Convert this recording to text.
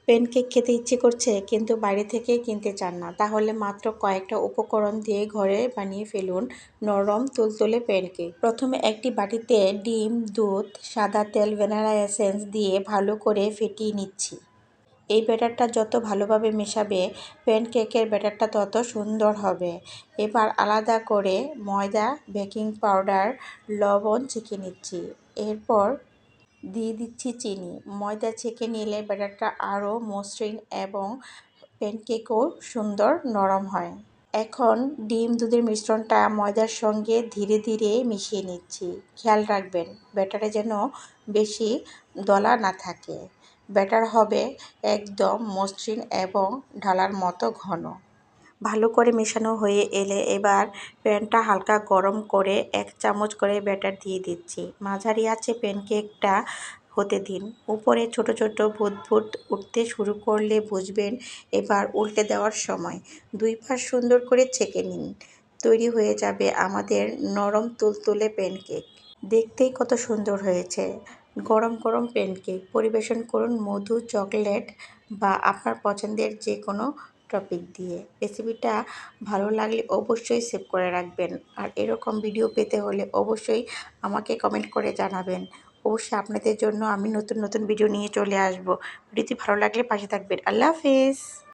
Pancake খেতে ইচ্ছে করছে কিন্তু বাইরে থেকে কিনতে চান না, তাহলে মাত্র কয়েকটা উপকরণ দিয়ে ঘরে বানিয়ে ফেলুন নরম তুলতুলে প্যানকেক। প্রথমে একটি বাটিতে ডিম, দুধ, সাদা তেল, ভ্যানিলা এসেন্স দিয়ে ভালো করে ফেটিয়ে নিচ্ছি। এই ব্যাটারটা যত ভালোভাবে মেশাবে প্যানকেকের ব্যাটারটা তত সুন্দর হবে। এবার আলাদা করে ময়দা, বেকিং পাউডার, লবণ ছেঁকে নিচ্ছি। এরপর দিয়ে দিচ্ছি চিনি। ময়দা ছেঁকে নিলে ব্যাটারটা আরও মসৃণ এবং প্যানকেকও সুন্দর নরম হয়। এখন ডিম দুধের মিশ্রণটা ময়দার সঙ্গে ধীরে ধীরে মিশিয়ে নিচ্ছি। খেয়াল রাখবেন ব্যাটারে যেন বেশি দলা না থাকে। ব্যাটার হবে একদম মসৃণ এবং ঢালার মতো ঘন। ভালো করে মেশানো হয়ে এলে এবার প্যানটা হালকা গরম করে 1 চামচ করে ব্যাটার দিয়ে দিচ্ছি। মাঝারি আঁচে প্যানকেকটা হতে দিন। উপরে ছোট ছোট বুদবুদ উঠতে শুরু করলে বুঝবেন এবার উল্টে দেওয়ার সময়। 2 পাশ সুন্দর করে ছেঁকে নিন। তৈরি হয়ে যাবে আমাদের নরম তুলতুলে প্যানকেক। দেখতেই কত সুন্দর হয়েছে। গরম গরম প্যানকেক পরিবেশন করুন মধু, চকলেট বা আপনার পছন্দের যে কোনো টপিক দিয়ে। রেসিপিটা ভালো লাগলে অবশ্যই সেভ করে রাখবেন। আর এরকম ভিডিও পেতে হলে অবশ্যই আমাকে কমেন্ট করে জানাবেন। অবশ্যই আপনাদের জন্য আমি নতুন নতুন ভিডিও নিয়ে চলে আসব। ভিডিওটি ভালো লাগলে পাশে থাকবেন। আল্লাহ হাফেজ।